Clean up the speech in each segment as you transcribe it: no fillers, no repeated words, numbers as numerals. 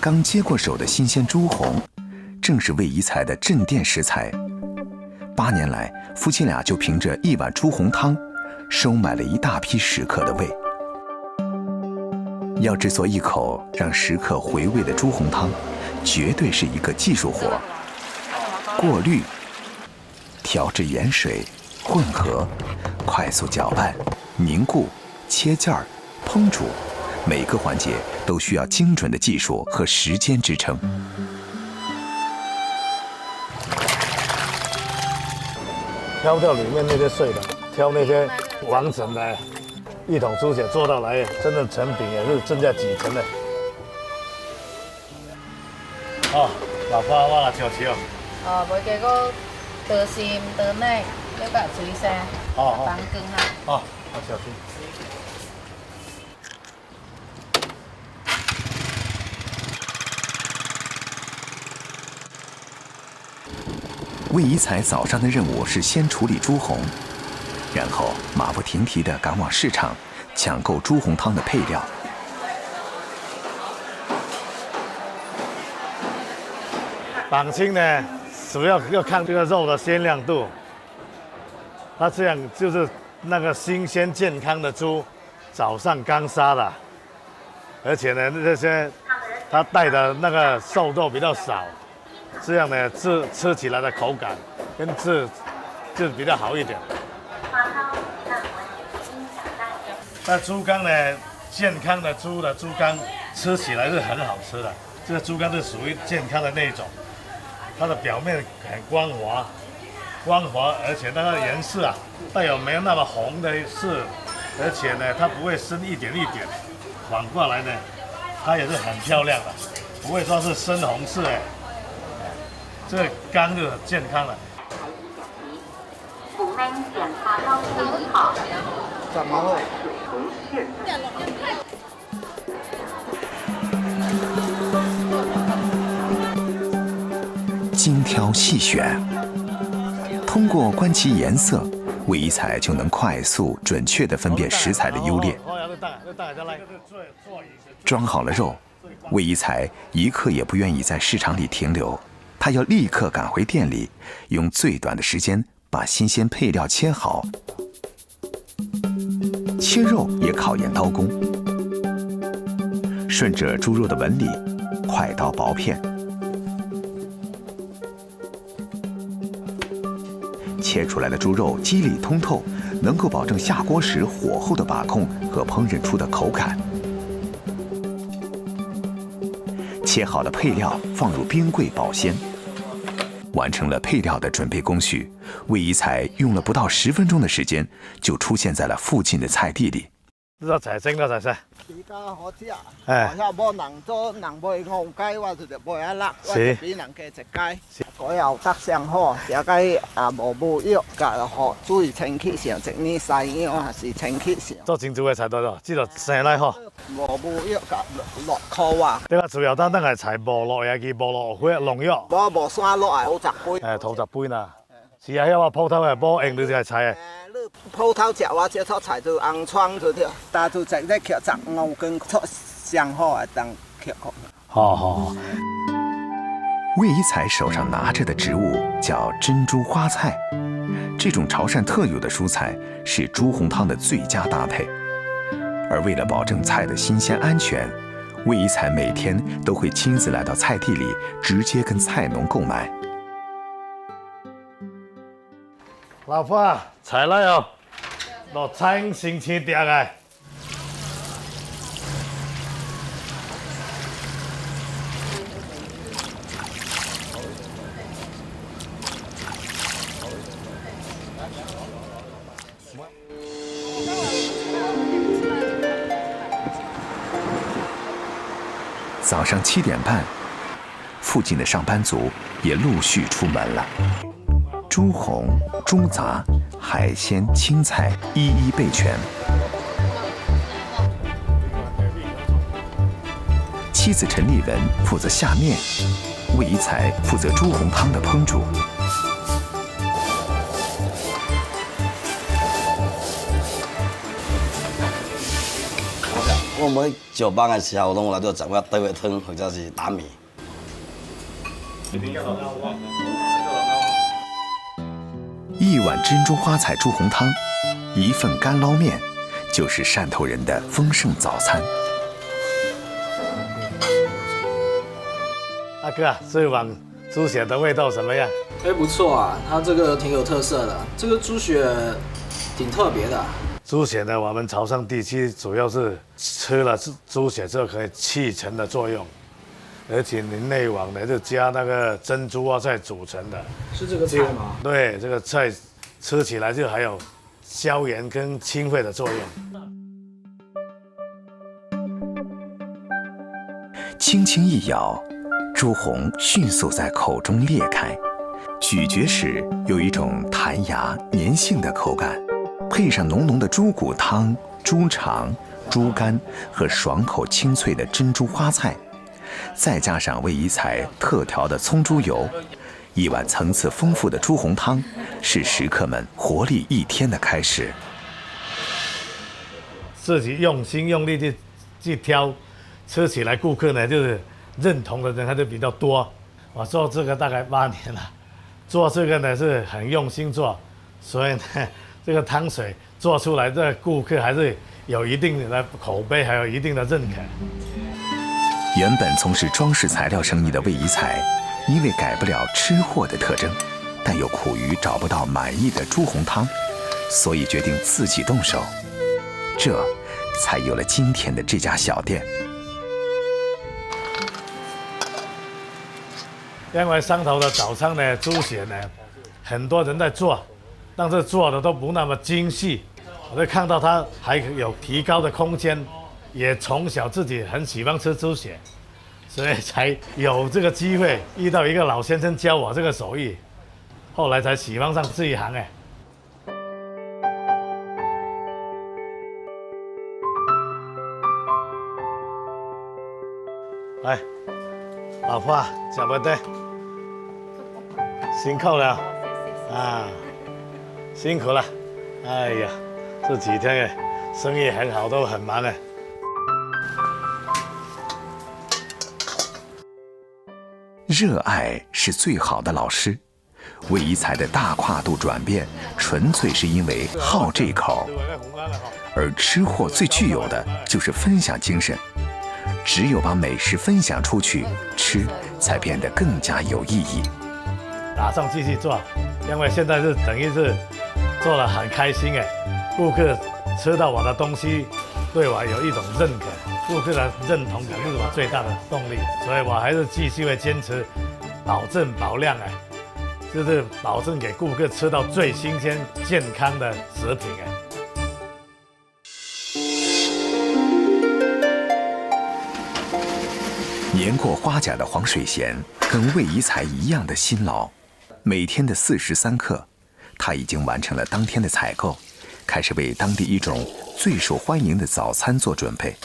刚接过手的新鲜猪红，正是魏宜才的镇店食材。8年来，夫妻俩就凭着一碗猪红汤，收买了一大批食客的胃。要制作一口让食客回味的猪红汤，绝对是一个技术活。过滤、调制盐水、混合、快速搅拌、凝固、切件儿、烹煮，每个环节都需要精准的技术和时间支撑。挑掉里面那些碎的，挑那些完整的，一桶猪血做到来，真的成品也是增加几成的。哦，老婆，我来调酒。哦，每個個倒鹽倒奶，要個水聲，放羹下。哦，我調酒。魏宜才早上的任务是先处理猪红，然后马不停蹄地赶往市场抢购猪红汤的配料。绑青呢，主要要看这个肉的鲜亮度。它这样就是那个新鲜健康的猪，早上刚杀的，而且呢，这些它带的那个瘦肉比较少。这样呢，吃起来的口感跟就比较好一点。那猪肝呢，健康的猪的猪肝吃起来是很好吃的。这个猪肝是属于健康的那一种，它的表面很光滑，而且那个颜色啊，带有没有那么红的是，而且呢，它不会深一点一点，反过来呢，它也是很漂亮的，不会说是深红色哎。这个肝就很健康了。福门检查到很好。怎么会？精挑细选，通过观其颜色，魏宜才就能快速准确地分辨食材的优劣。装好了肉，魏宜才一刻也不愿意在市场里停留。他要立刻赶回店里，用最短的时间把新鲜配料切好。切肉也考验刀工，顺着猪肉的纹理，快刀薄片，切出来的猪肉肌理通透，能够保证下锅时火候的把控和烹饪出的口感。切好的配料放入冰柜保鲜。完成了配料的准备工序，魏宜才用了不到10分钟的时间，就出现在了附近的菜地里。呢才升啦，才升。而家好食，好像冇人做，人賣5雞，我就賣1粒，我就比人加1雞。嗰又得上好，而家冇冇藥，噶好注意清潔上，整呢細樣還是清潔上。做真煮嘅菜多咗，知道生來好。冇冇藥噶落扣啊！呢個主要單係菜無落嘅，佢無落嗰農藥。冇山落啊，土雜杯。土雜杯啦，是啊，因為鋪頭係冇用到隻菜嘅。鋪頭食話這套菜就紅窗就條，但就整得腳雜牛跟出上好啊，當腳個。好。魏宜才手上拿着的植物叫珍珠花菜，这种潮汕特有的蔬菜是猪红汤的最佳搭配。而为了保证菜的新鲜安全，魏宜才每天都会亲自来到菜地里，直接跟菜农购买。老婆，菜來哦，落菜先切掉嘅。早上7点半，附近的上班族也陆续出门了。猪红、猪杂、海鲜、青菜一一备全。妻子陈丽文负责下面，魏宜才负责猪红汤的烹煮。我们上班的时候，拢有来做十碗倒月汤或者是打米。一碗珍珠花菜猪红汤，一份干捞面，就是汕头人的丰盛早餐。阿哥，这碗猪血的味道怎么样？哎，不错啊，它这个挺有特色的，这个猪血挺特别的。猪血呢，我们潮汕地区主要是吃了猪血之后可以去尘的作用，而且你内网呢就加那个珍珠花菜组成的。是这个菜吗？对，这个菜吃起来就还有消炎跟清肺的作用。轻轻一咬，猪红迅速在口中裂开，咀嚼时有一种弹牙粘性的口感。配上浓浓的猪骨汤、猪肠、猪肝和爽口清脆的珍珠花菜，再加上味宜彩特调的葱猪油，一碗层次丰富的猪红汤是食客们活力一天的开始。自己用心用力去挑，吃起来顾客呢就是认同的人他就比较多。我做这个大概8年了，做这个呢是很用心做，所以呢。这个汤水做出来，这顾客还是有一定的口碑，还有一定的认可。原本从事装饰材料生意的魏宜彩，因为改不了吃货的特征，但又苦于找不到满意的猪红汤，所以决定自己动手，这才有了今天的这家小店。因为汕头的早餐呢，猪血呢，很多人在做。但是做的都不那么精细，我就看到它还有提高的空间，也从小自己很喜欢吃猪血，所以才有这个机会遇到一个老先生教我这个手艺，后来才喜欢上这一行哎。来，老婆，吃不对，辛苦了啊。辛苦了，哎呀，这几天生意很好，都很忙哎。热爱是最好的老师，魏宜彩的大跨度转变，纯粹是因为好这口。而吃货最具有的就是分享精神，只有把美食分享出去，吃才变得更加有意义。打算继续做，因为现在是等于是。做了很开心哎，顾客吃到我的东西，对我有一种认可，顾客的认同感是我最大的动力，所以我还是继续会坚持，保证保量哎，就是保证给顾客吃到最新鲜、健康的食品哎。年过花甲的黄水贤跟魏宜彩一样的辛劳，每天的43克。他已经完成了当天的采购，开始为当地一种最受欢迎的早餐做准备。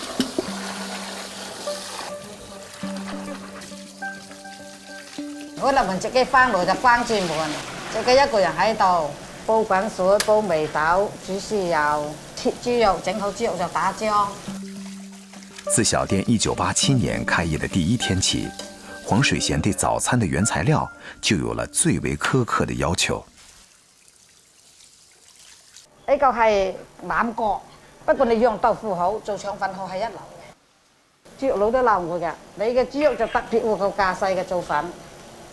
我哋自己翻爐就翻轉門，自己一個人喺度煲滾水、煲眉豆、煮豉油、切豬肉，整好豬肉就打漿。自小店1987年开业的第一天起，黄水贤对早餐的原材料就有了最为苛刻的要求。呢個係腩角，不過你釀豆腐好，做腸粉好係一流嘅。豬肉佬都鬧我㗎，你嘅豬肉就特別會夠架勢嘅做粉。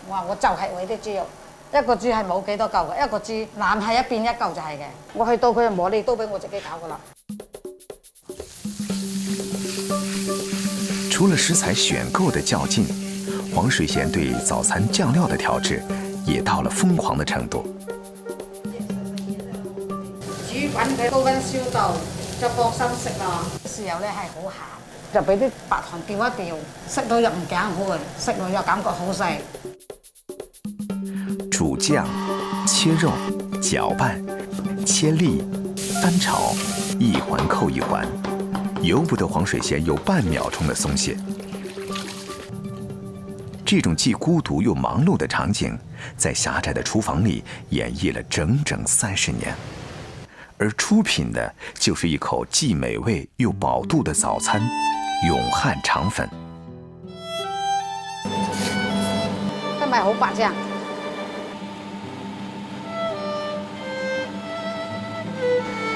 我話我就係為啲豬肉，一個豬係冇幾多嚿嘅，一個豬腩係一邊一嚿就係嘅。我去到佢就磨利刀俾我自己搞㗎啦。除了食材选购的較勁，黃水賢對早餐醬料的調製也到了瘋狂的程度。煮滾佢高溫燒到，就放心食啦。豉油咧係好鹹，就俾啲白糖調一調，食到又唔揀好嘅，食落又感覺好細。煮醬、切肉、攪拌、切粒、翻炒，一環扣一環，由不得黃水賢有半秒鐘的鬆懈。這種既孤獨又忙碌的場景，在狹窄的廚房裡演繹了整整30年。而出品的就是一口既美味又饱肚的早餐——永汉肠粉。都咪好白啫。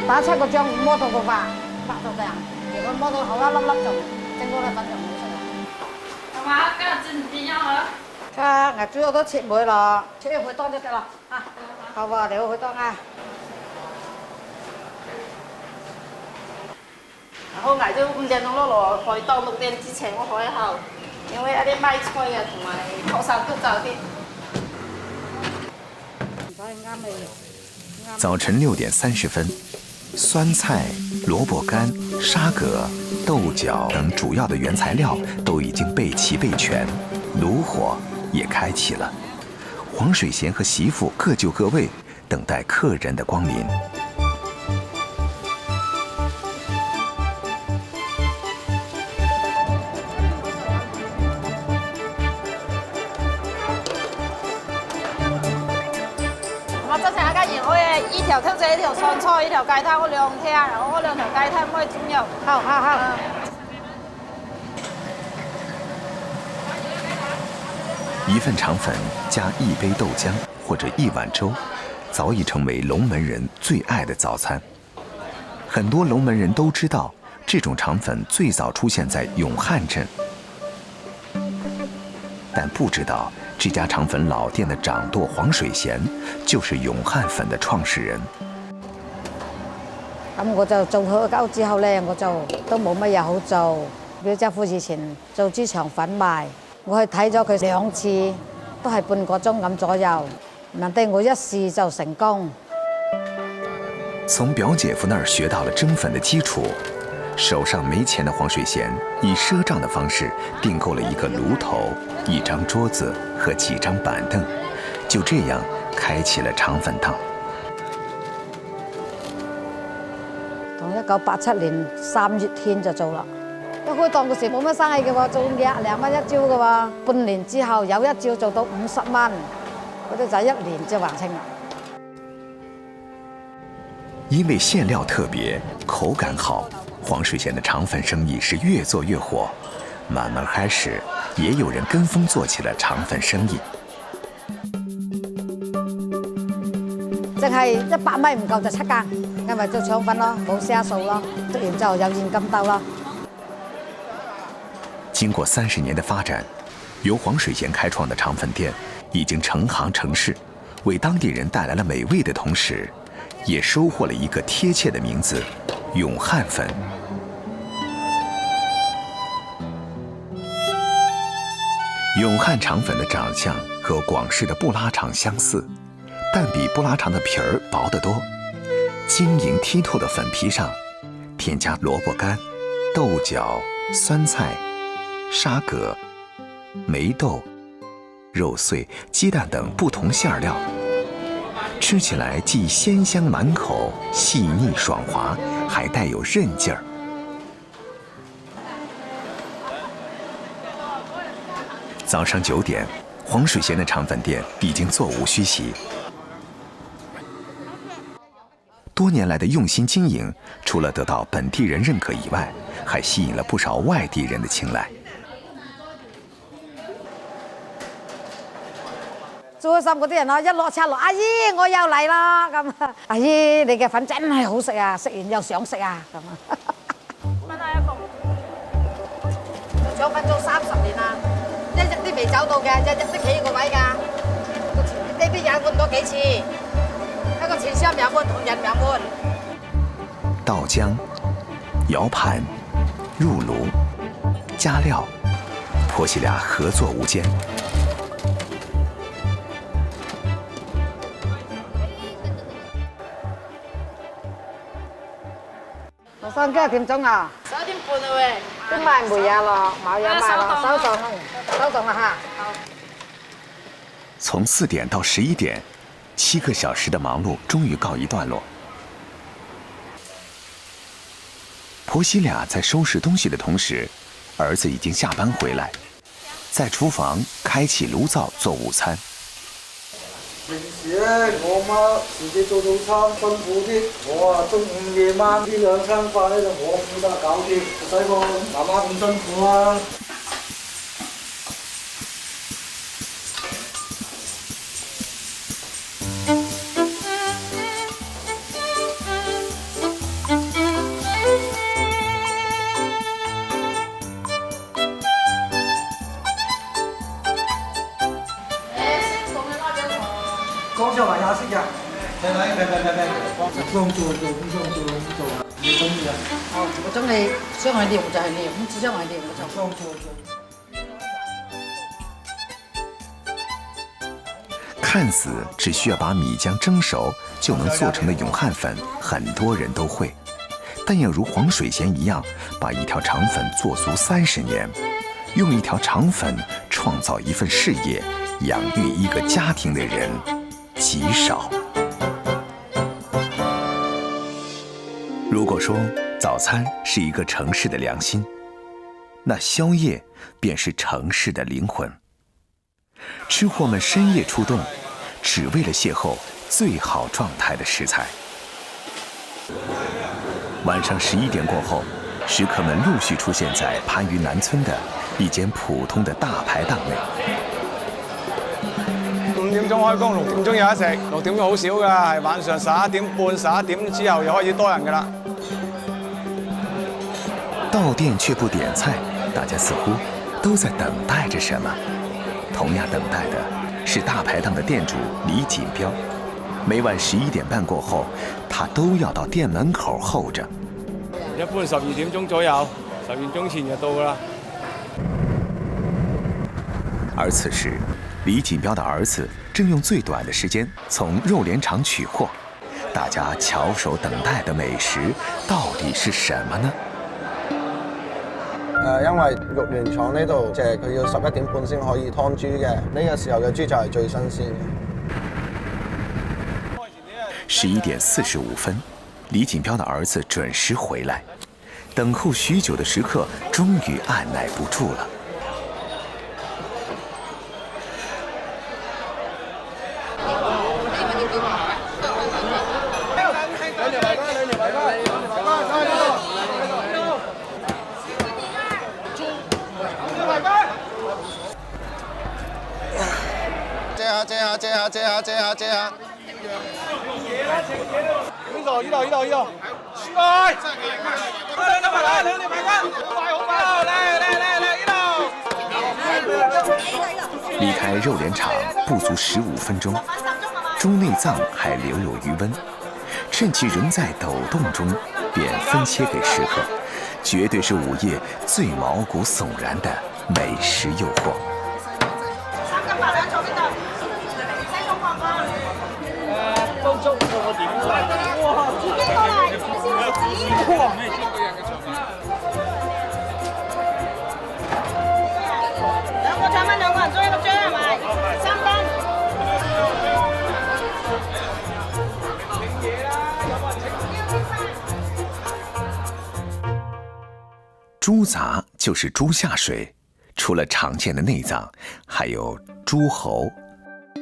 打出個漿摸到個花，白到這樣。如果摸到好一粒粒就整嗰粒粉就唔好食啦。係嘛？今日整唔變樣啊？佢主要都切梅咯，切一梅當就得啦。啊，好喎，你好去當啊。我捱咗5點鐘咯，開到6點之前我開後，因為一啲買菜啊同埋學生都早啲。早晨6點30分，酸菜、萝卜干、沙葛、豆角等主要的原材料都已经备齐备全，炉火也开启了。黄水贤和媳妇各就各位，等待客人的光临。我之前一間鹽可以依條聽住呢條酸菜，呢條雞湯我2條，然後我2條雞湯可以轉入。好。一份肠粉加1杯豆浆或者1碗粥，早已成为龙门人最爱的早餐。很多龙门人都知道，这种肠粉最早出现在永汉镇，但不知道这家肠粉老店的掌舵黄水贤就是永汉粉的创始人。咁我就做好狗之後咧，我就都冇乜嘢好做。表姐夫以前做豬腸粉賣。我去睇咗佢2次，都係半個鐘咁左右。難得我一試就成功。从表姐夫那儿学到了蒸粉的基础，手上没钱的黄水贤以赊账的方式订购了一个炉头、1张桌子和几张板凳，就这样开启了肠粉档。從1987年3月天就做啦。一開檔嗰時冇乜生意嘅喎，做2蚊1招嘅喎。半年之後有1招做到50蚊，嗰啲就1年就還清啦。因为馅料特别，口感好，黄水贤的肠粉生意是越做越火。慢慢开始，也有人跟风做起了肠粉生意。淨係100米唔夠就7間，因為做腸粉咯，冇賒數咯，食完之後有現金兜咯。经过30年的发展，由黄水贤开创的肠粉店已经成行成市，为当地人带来了美味的同时，也收获了一个贴切的名字——永汉粉。永汉肠粉的长相和广式的布拉肠相似，但比布拉肠的皮儿薄得多。晶莹剔透的粉皮上，添加萝卜干、豆角、酸菜、沙葛、梅豆、肉碎、鸡蛋等不同馅料，吃起来既鲜香满口、细腻爽滑，还带有韧劲儿。早上9点，黄水贤的肠粉店已经座无虚席。多年来的用心经营，除了得到本地人认可以外，还吸引了不少外地人的青睐。做開心嗰啲人咯，一落車落，阿姨我又嚟啦咁。阿姨你嘅粉真係好食啊，食完又想食啊咁啊。蚊啊一個，做腸粉做30年啦，一日都未走到嘅，日日都企個位㗎。呢啲人換過幾次，一個前箱兩碗同人2碗。倒浆、摇盘、入炉、加料，婆媳俩合作无间。學生幾點鐘啊11點半啦喂，都賣唔嘢咯，冇嘢賣咯，收檔啦哈。從4點到11點，7個小時的忙碌終於告一段落。婆媳俩在收拾東西的同時，兒子已經下班回來，在廚房開啟爐灶做午餐。平時咧，我媽自己做早餐辛苦啲，我啊中午夜晚呢兩餐飯咧就我負責搞掂，唔使我媽媽咁辛苦啊。剛才話廿息日，光做，你中意啊？哦，我中意雙蟹料就係料，唔知雙蟹料我就光做。看似只需要把米浆蒸熟就能做成的永汉粉，很多人都会，但要如黄水贤一样，把一条肠粉做足30年，用一条肠粉创造一份事业，养育一个家庭的人极少。如果说早餐是一个城市的良心，那宵夜便是城市的灵魂。吃货们深夜出动，只为了邂逅最好状态的食材。晚上11点过后，食客们陆续出现在番禺南村的一间普通的大排檔內。5點鐘開工，6點鐘有得食，6點鐘好少㗎，係晚上11點半、11點之後又開始多人㗎啦。到店卻不點菜，大家似乎都在等待着什麼。同樣等待的是大排檔的店主李錦標。每晚11點半過後，他都要到店門口候着。一般12點鐘左右，10點鐘前就到㗎啦。而此時，李錦標的兒子正用最短的時間從肉聯廠取貨。大家翹首等待的美食到底是什麼呢？因為肉聯廠呢度即係佢要11點半先可以劏豬嘅，呢個時候嘅豬就係最新鮮嘅。11點45分，李錦標的兒子準時回來，等候許久的食客終於按捺不住了。借下。呢度。來，兩條排骨，快好快，嚟呢度。離開肉聯廠不足15分鐘，豬內臟還留有餘溫，趁其仍在抖動中，便分切給食客，絕對是午夜最毛骨悚然的美食誘惑。兩個產品2個人租1個張係咪？3斤。豬雜就是豬下水，除了常見的內臟，還有豬喉、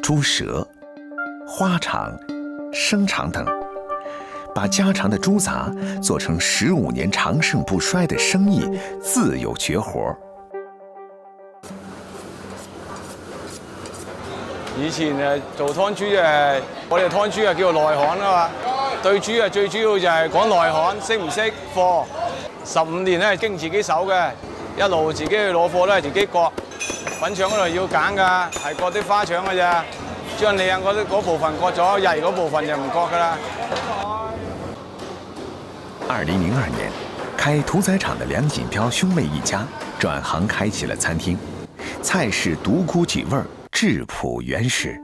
豬舌、花腸、生腸等。把家常的豬雜做成15年長盛不衰的生意，自有絕活。以前做劏豬我哋劏豬叫做內行啊嘛。對豬最主要就係講內行，識唔識貨。15年咧經自己手嘅，一路自己去攞貨都係自己割。粉腸嗰度要揀㗎，係割啲花腸㗎咋。將靚嗰部分割咗，曳嗰部分就唔割㗎啦。2002年，開屠宰場的梁錦標兄妹一家轉行開起了餐廳，菜式獨孤幾味，質樸原始。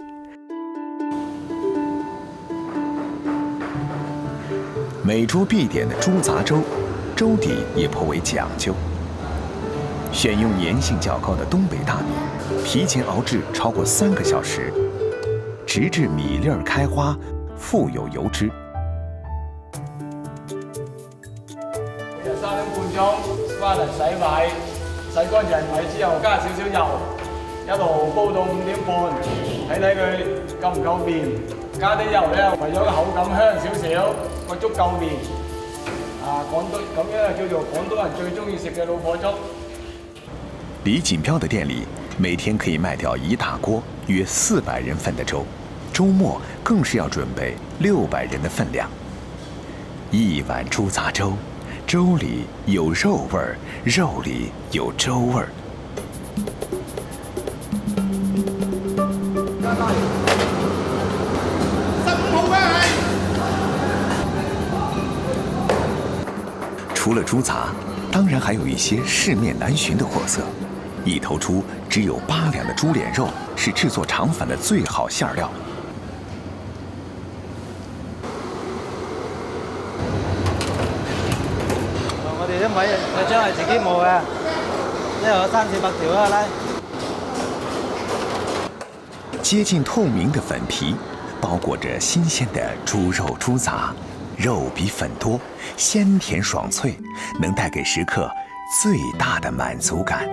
每桌必點的豬雜粥，粥底也頗為講究，選用粘性較高的東北大米，提前熬製超過3個小時，直至米粒開花，富有油脂。3點半鐘翻嚟洗米，洗乾淨米之後加少少油，一一路煲到5點半，睇睇佢夠唔夠面，加啲油咧，為咗個口感香少少，個粥夠面。咁樣叫做廣東人最中意食嘅老火粥。李锦标的店里每天可以卖掉一大锅约400人份的粥，周末更是要准备600人的分量。一碗猪杂粥，粥里有肉味儿，肉里有粥味儿。除了猪杂，当然还有一些市面难寻的货色。一头猪只有8两的猪脸肉是制作肠粉的最好馅料。我哋啲米漿係自己磨嘅，一日有300-400條啦，拉。接近透明的粉皮，包裹着新鲜的猪肉、猪杂，肉比粉多，鲜甜爽脆，能带给食客最大的满足感。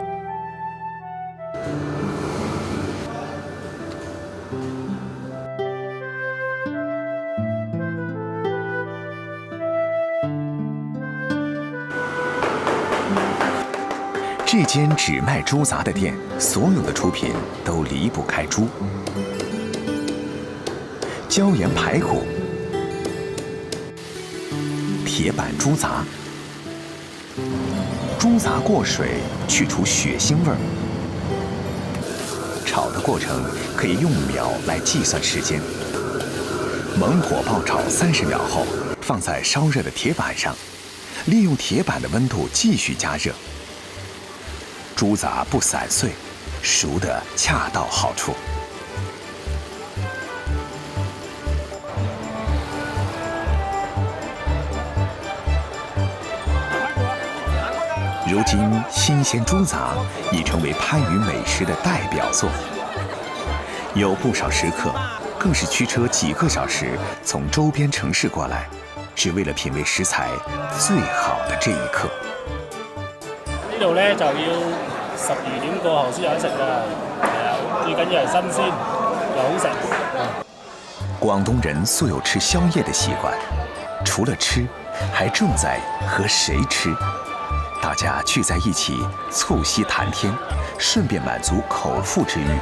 这间只卖猪杂的店，所有的出品都离不开猪。椒盐排骨、铁板猪杂，猪杂过水去除血腥味儿。炒的过程可以用秒来计算时间。猛火爆炒30秒后，放在烧热的铁板上，利用铁板的温度继续加热。猪杂不散碎，熟得恰到好处。如今，新鲜猪杂已成为番禺美食的代表作。有不少食客更是驱车几个小时从周边城市过来，只为了品味食材最好的这一刻。呢度咧就要12點過後先有得食㗎，係啊，最緊要係新鮮又好食。廣東人素有吃宵夜的習慣，除了吃，還重在和誰吃。大家聚在一起促膝談天，順便滿足口腹之欲，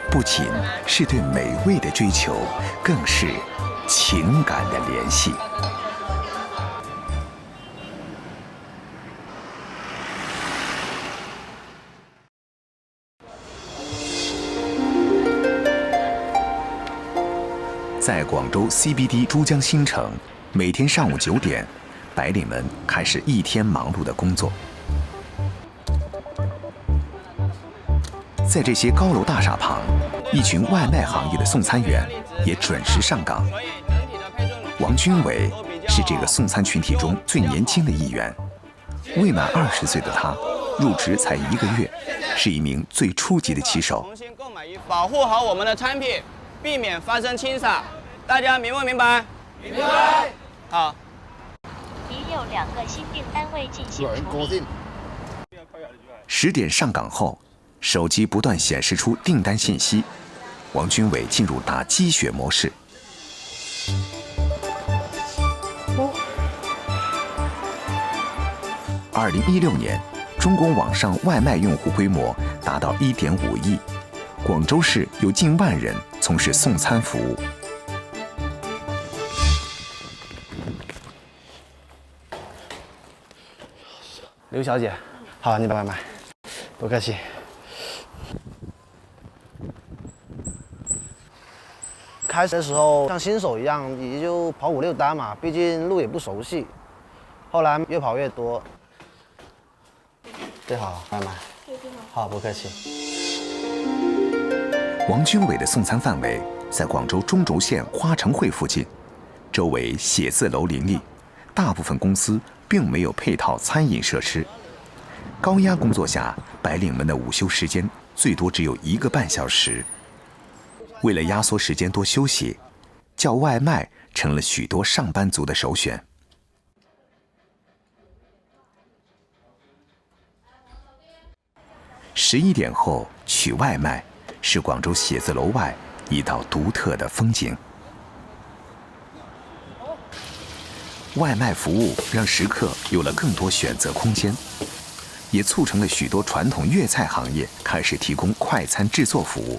不僅是對美味的追求，更是情感的聯繫。在廣州 CBD 珠江新城，每天上午9點，白領們開始一天忙碌的工作。在這些高樓大廈旁，一群外賣行業的送餐員也準時上崗。王軍偉是這個送餐群體中最年輕的一員，未滿20歲的他，入職才1個月，是一名最初級的騎手。保護好我們的產品，避免發生清灑，大家明不明白？明白。好。已有2個新訂單位進行處理。10點上崗後，手機不斷顯示出訂單信息，王軍偉進入打雞血模式。2016年，中國網上外賣用戶規模達到1.5億，廣州市有近萬人從事送餐服務。劉小姐，好，你的外賣，不客氣。開始的時候像新手一樣，也就跑5-6單嘛，畢竟路也不熟悉。後來越跑越多。對，好，外賣。好，不客氣。王軍偉的送餐範圍在廣州中軸線花城匯附近，周圍寫字樓林立，大部分公司並沒有配套餐飲設施。高壓工作下，白領們的午休時間最多只有1個半小時。為了壓縮時間多休息，叫外賣成了許多上班族的首選。11点后取外卖是广州写字楼外一道独特的风景。外卖服务让食客有了更多选择空间，也促成了许多传统粤菜行业开始提供快餐制作服务。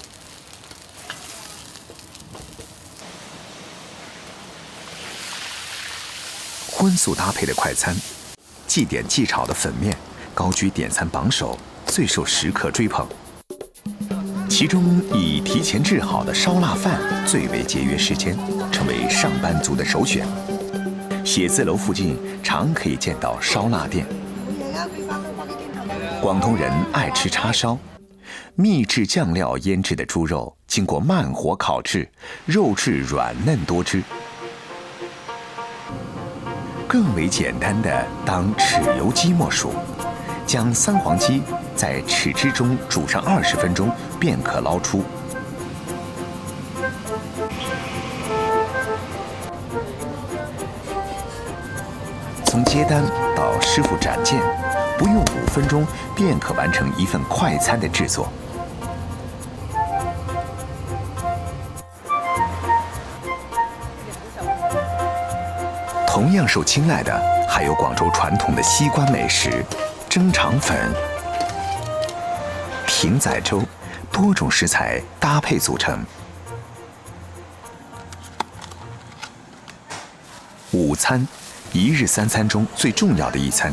荤素搭配的快餐，即点即炒的粉面高居点餐榜首，最受食客追捧。其中以提前制好的烧腊饭最为节约时间，成为上班族的首选。写字楼附近常可以见到烧腊店。广东人爱吃叉烧，秘制酱料腌制的猪肉经过慢火烤制，肉质软嫩多汁。更为简单的当豉油鸡莫属，将三黄鸡在豉汁中煮上20分钟便可捞出。从接单到师傅展件，不用5分钟便可完成一份快餐的制作。同样受青睐的还有广州传统的西关美食蒸肠粉、艇仔粥，多种食材搭配组成。午餐，一日3餐中最重要的一餐，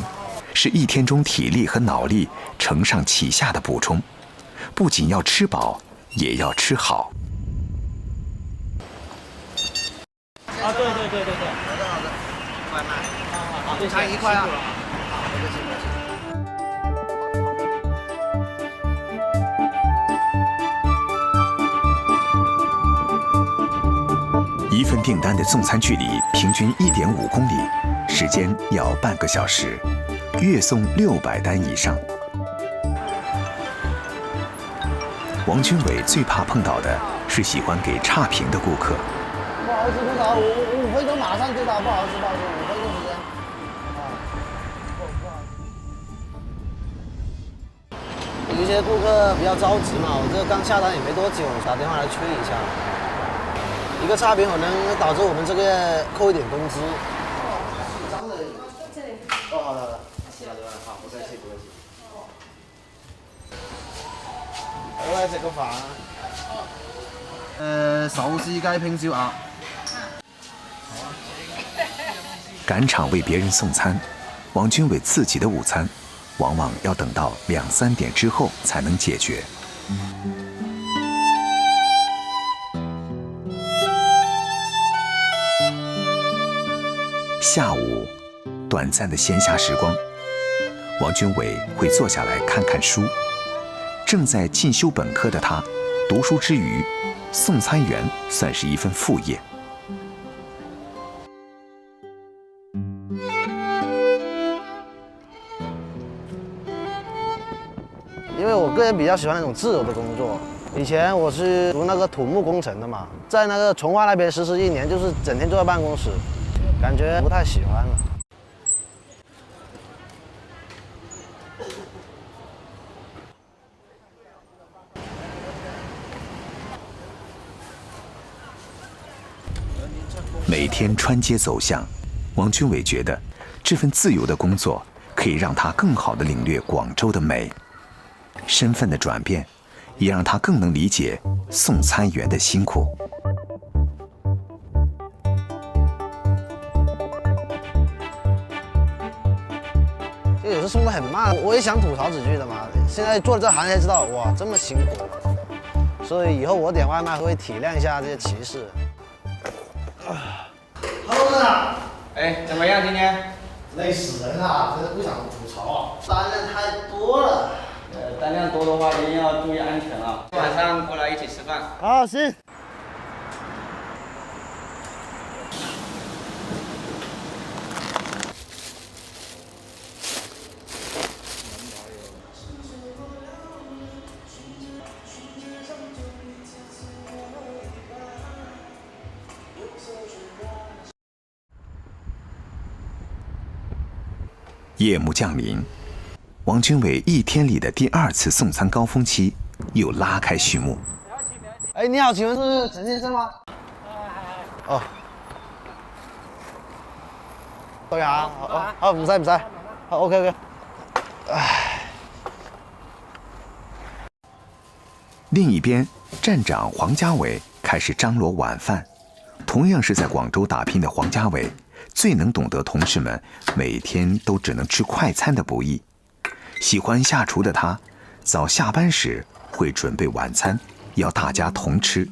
是一天中体力和脑力承上启下的补充，不仅要吃饱，也要吃好。啊，对，好的，外卖，好，午餐1块啊。一份订单的送餐距离平均1.5公里，时间要半个小时，月送600单以上。王军伟最怕碰到的是喜欢给差评的顾客。不好意思，多少？5分钟马上就到，不好意思，5分钟时间。有一些顾客比较着急嘛，我这刚下单也没多久，打电话来催一下。一个差评可能导致我们这个月扣一点工资。哦，好的，好，不客气。我嚟食個飯。手撕雞拼燒鴨。赶场为别人送餐，王军伟自己的午餐，往往要等到2、3点之后才能解决。下午，短暂的闲暇时光，王军伟会坐下来看看书。正在进修本科的他，读书之余，送餐员算是一份副业。因为我个人比较喜欢那种自由的工作。以前我是读那个土木工程的嘛，在那个从化那边实习1年，就是整天坐在办公室。感觉不太喜欢了。每天穿街走巷，王军伟觉得这份自由的工作可以让他更好地领略广州的美。身份的转变，也让他更能理解送餐员的辛苦。有时送的很慢，我也想吐槽几句的嘛。现在做这行才知道，哇，这么辛苦。所以以后我点外卖会体谅一下这些骑士。Hello， 队长。哎，怎么样今天？累死人了，真是不想吐槽啊。单量太多了。单量多的话一定要注意安全啊。晚上过来一起吃饭。好，行。夜幕降临，王军伟一天里的第2次送餐高峰期又拉开序幕。哎，你好，请问是陈先生吗？哦。对啊，好，唔使，好 ，OK。唉。另一边，站长黄家伟开始张罗晚饭。同样是在广州打拼的黄家伟，最能懂得同事们每天都只能吃快餐的不易。喜欢下厨的他，早下班时会准备晚餐，要大家同吃。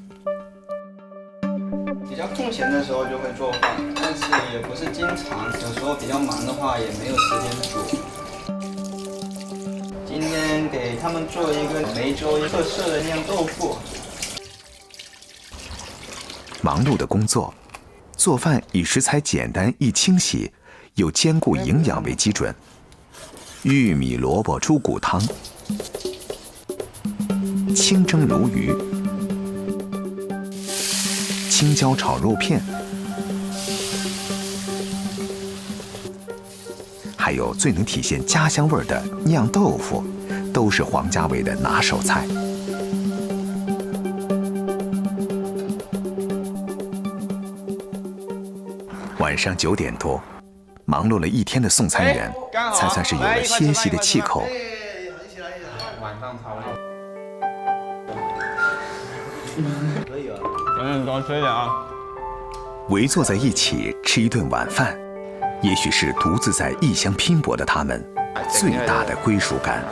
比较空闲的时候就会做饭，但是也不是经常，有时候比较忙的话也没有时间煮。今天给他们做一个梅州特色的酿豆腐。忙碌的工作，做饭以食材简单易清洗，又兼顾营养为基准。玉米萝卜猪骨汤、清蒸鲈鱼、青椒炒肉片，还有最能体现家乡味的酿豆腐，都是黄家伟的拿手菜。晚上9点多，忙碌了一天的送餐员才算是有了歇息的气口。晚上差不多。可以啊，多吃一点啊。围坐在一起吃一顿晚饭，也许是独自在异乡拼搏的他们最大的归属感。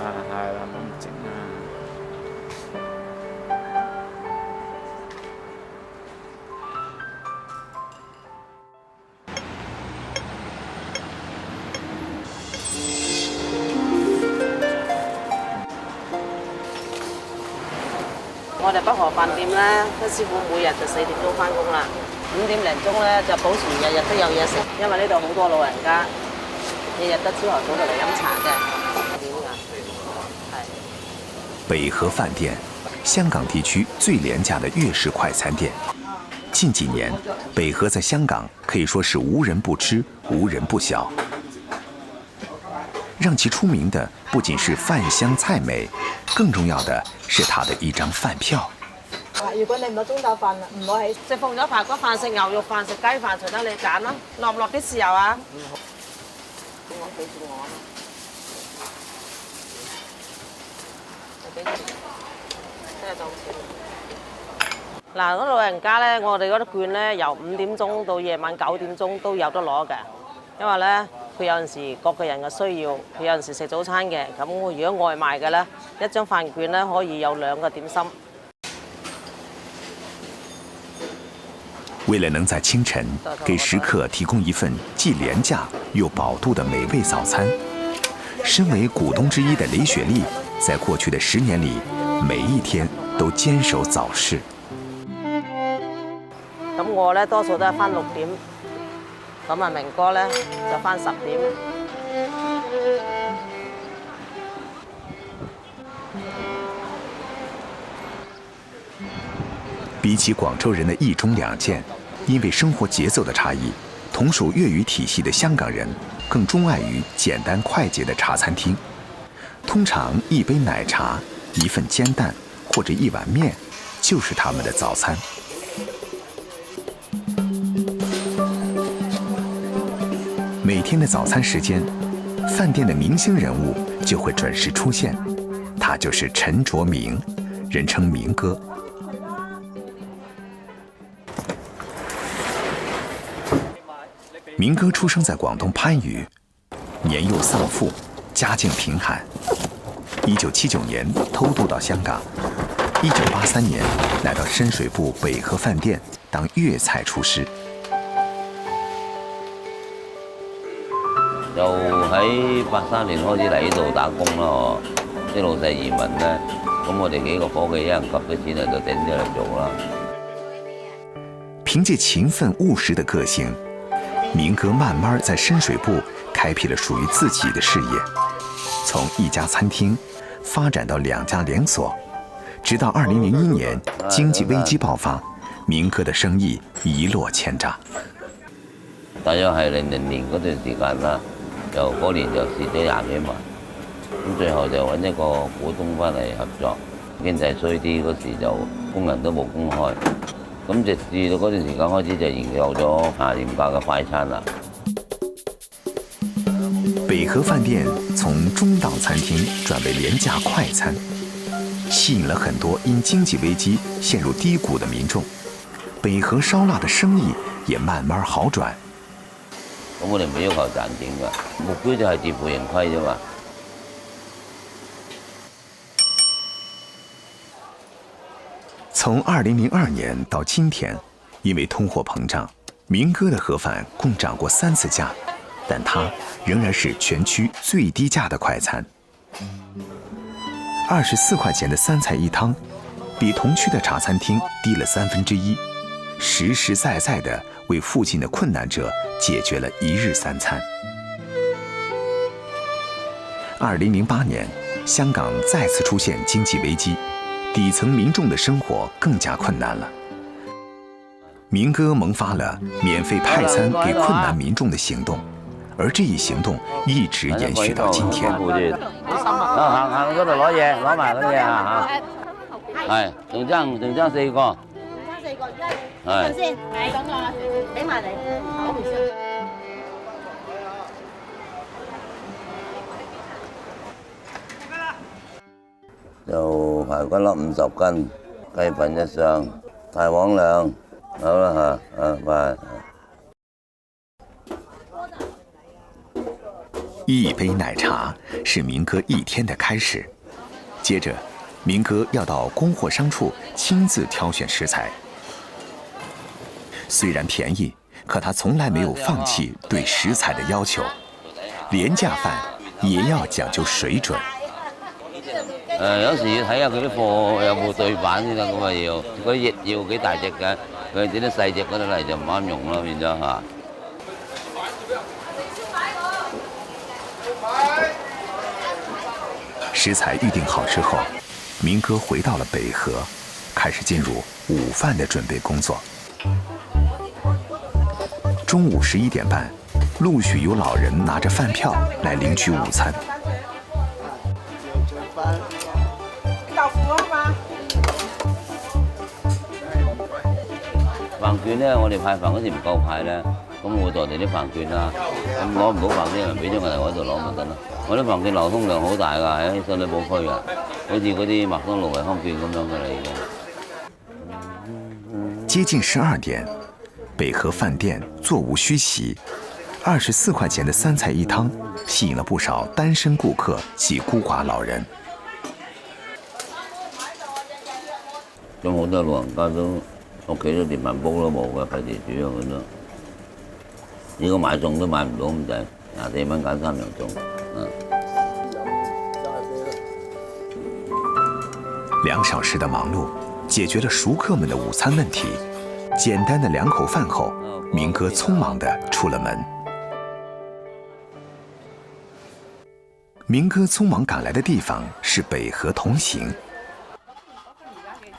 我哋北河飯店咧，個師傅每日就4點鐘翻工啦，5點零鐘咧就保持日日都有嘢食，因為呢度好多老人家，日日都朝頭早就嚟飲茶嘅。北河饭店，香港地区最廉价的粤式快餐店。近几年，北河在香港可以说是无人不知、无人不晓。让其出名的不仅是饭香菜美，更重要的是它的一張飯票。如果你唔攞中豆飯，唔攞起食鳳咗排骨飯、食牛肉飯、食雞飯，隨得你揀啦。落唔落啲豉油啊？我俾住我。真係當錢。嗱，嗰老人家咧，我哋嗰啲券咧，由5點鐘到夜晚9點鐘都有得攞嘅，因為咧。佢有陣時各個人嘅需要，佢有陣時食早餐嘅，咁如果外賣嘅咧，一張飯券咧可以有2個點心。为了能在清晨给食客提供一份既廉价又饱肚的美味早餐，身为股东之一的雷雪丽，在过去的10年里，每一天都坚守早市。咁我咧多數都係翻6點。咁啊，明哥咧就翻10點。比起广州人的一盅2件，因为生活节奏的差异，同属粤语体系的香港人更钟爱于简单快捷的茶餐厅。通常一杯奶茶、一份煎蛋或者一碗面，就是他们的早餐。每天的早餐时间，饭店的明星人物就会准时出现，他就是陈卓明，人称明哥。明哥出生在广东番禺，年幼丧父，家境贫寒。1979年偷渡到香港，1983年来到深水埗北河饭店当粤菜厨师。就喺83年開始嚟呢度打工咯，啲老細移民咧，咁我哋幾個伙計一人夾啲錢嚟就頂咗嚟做啦。凭借勤奋务实的个性，明哥慢慢在深水埗开辟了属于自己的事业，从一家餐厅发展到2家连锁，直到2001年经济危机爆发，明哥的生意一落千丈。大約係00年嗰段時間啦。就嗰年就蝕咗20幾萬。咁最後就揾一個股東翻嚟合作。經濟衰啲嗰時就工人都冇工開，咁直至到嗰段時間開始就研究咗廉價嘅快餐啦。北河饭店從中檔餐廳轉為廉價快餐，吸引了很多因經濟危機陷入低谷的民眾。北河燒臘的生意也慢慢好轉。咁我哋唔要求賺錢㗎，目標就係自負盈虧啫嘛。從2002年到今天，因為通貨膨脹，明哥的盒飯共漲過3次價，但它仍然是全區最低價的快餐。24塊錢的3菜1湯，比同區的茶餐廳低了1/3，實實在在地為附近的困難者解決了1日3餐。2008年，香港再次出現經濟危機。底層民眾的生活更加困難了。明哥萌發了免費派餐給困難民眾的行動，而這一行動一直延續到今天。行嗰度攞嘢，攞埋嗰啲嘢啊嚇。係，仲爭4個。係。先，係咁啊，俾埋你，好唔少。就排骨粒50斤，雞粉1箱，大黃2，好啦嚇，拜。一杯奶茶是明哥一天的開始，接着，明哥要到供貨商處親自挑選食材。雖然便宜，可他從來沒有放棄對食材的要求，廉價飯也要講究水準。有時要睇下佢啲貨有冇對版先得，咁啊要嗰翼要幾大隻嘅，佢整啲細隻嗰啲嚟就唔啱用咯，變咗嚇。食材預定好之後，明哥回到了北河，開始進入午飯的準備工作。中午11點半，陸續有老人拿着飯票來領取午餐。豆腐啊嘛。飯券咧，我哋派飯嗰時唔夠派咧，咁我代訂啲飯券啦。咁攞唔到飯券，人俾咗我哋嗰度攞咪得咯。我啲飯券流通量好大㗎，喺深水埗區㗎，好似嗰啲麥當勞惠康券咁樣㗎啦已經。接近12點，北河飯店座無虛席，24塊錢的3菜1湯吸引了不少單身顧客及孤寡老人。咁好多老人家都屋企都電飯煲都冇嘅，費事煮啊咁咯。如果買餸都買唔到咁滯，24蚊揀3樣餸。2小時的忙碌解決了熟客們的午餐問題。簡單的2口飯後，明哥匆忙地出了門。明哥匆忙趕來的地方是北河同行。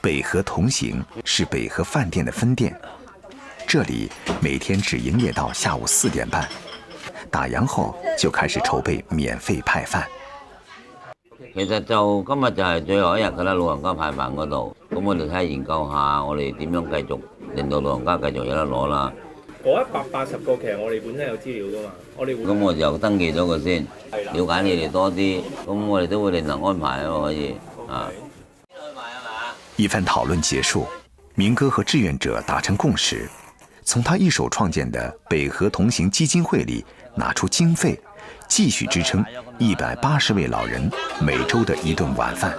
北河同行是北河飯店的分店，這裡每天只營業到下午4點半，打烊後就開始籌備免費派飯。其實就今日就係最後一日㗎啦，老人家派飯嗰度，咁我哋睇下研究下，我哋點樣繼續令到老人家繼續有得攞啦。嗰180個其實我哋本身有資料㗎嘛，咁我就登記咗佢先，了解你哋多啲，咁我哋都會另行安排咯，可以啊。一番討論結束，明哥和志願者達成共識，從他一手創建的北河同行基金會裡拿出經費，繼續支撐180位老人每週的一頓晚飯。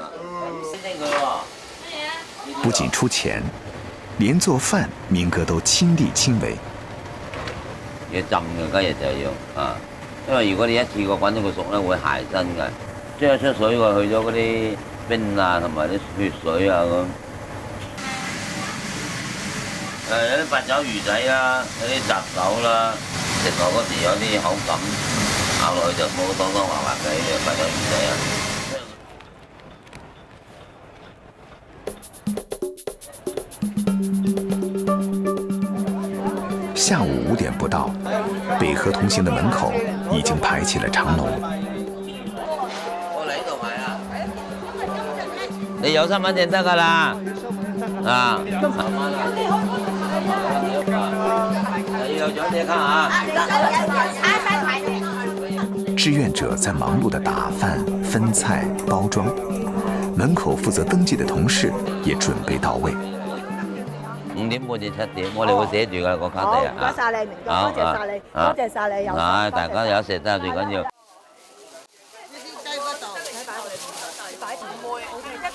不僅出錢，連做飯明哥都親力親為。要浸嘅雞翼就要啊，因為如果你一次過滾到佢熟咧，會鞋身嘅，即係出水過去咗嗰啲冰啊，同埋啲血水啊咁。有啲八爪魚仔啦，有啲雜手啦，食落嗰時有啲口感，咬落去就冇當當滑滑嘅八爪魚仔啊。下午5點不到，北河同行的門口已經排起了長龍。你有身份證得㗎啦。啊。要有長者卡啊。志願者在忙碌地打飯、分菜、包裝，門口負責登記的同事也準備到位。5點半至7點，我哋會寫住㗎個卡地啊。唔該曬你，明哥，多謝曬你，多謝曬你，有。係，大家有食得最緊要。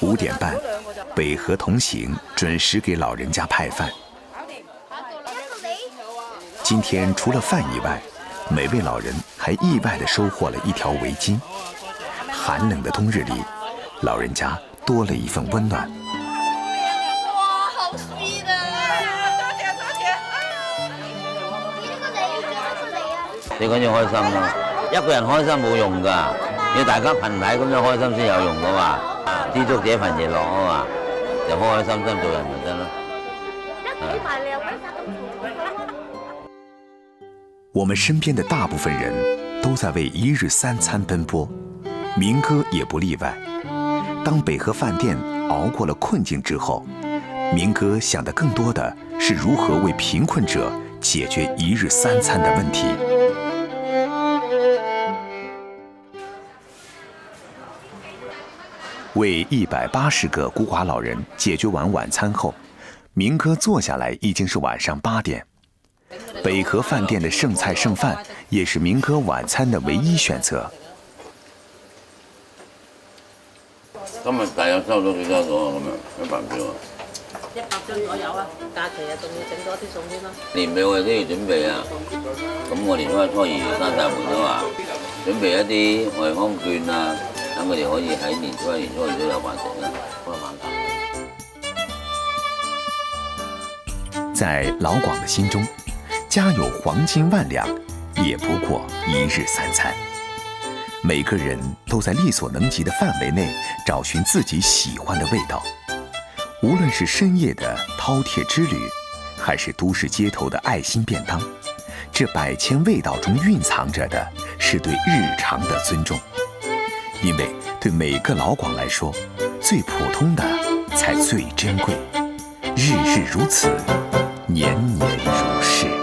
5點半，北河同行準時給老人家派飯。今天除了飯以外，每位老人還意外地收穫了一條圍巾。寒冷的冬日裡，老人家多了一份溫暖。哇，好 sweet 啊！多謝多謝。最緊要開心咯，一個人開心冇用㗎，要大家群體咁樣開心先有用㗎嘛。知足者貧亦樂啊嘛，就開開心心做人咪得咯。我們身邊的大部分人都在為一日3餐奔波，明哥也不例外。當北河飯店熬過了困境之後，明哥想的更多的是如何為貧困者解決一日3餐的問題。為180個孤寡老人解決完晚餐後，明哥坐下來已經是晚上8點。北河飯店的剩菜剩飯也是明哥晚餐的唯一選擇。今日大約收到幾多個咁樣100票啊？100張左右啊，假期啊仲要整多啲餸添咯。年尾我哋都要準備啊，咁我年初1、初2閂大門都話準備一啲外康券啊，等佢哋可以喺年初1、年初2都有飯食啦，開晚飯。在老廣的心中，家有黃金萬兩，也不過一日3餐。每個人都在力所能及的範圍內找尋自己喜歡的味道。無論是深夜的饕餮之旅，還是都市街頭的愛心便當，這百千味道中蘊藏着的是對日常的尊重。因為對每個老廣來說，最普通的才最珍貴。日日如此，年年如是。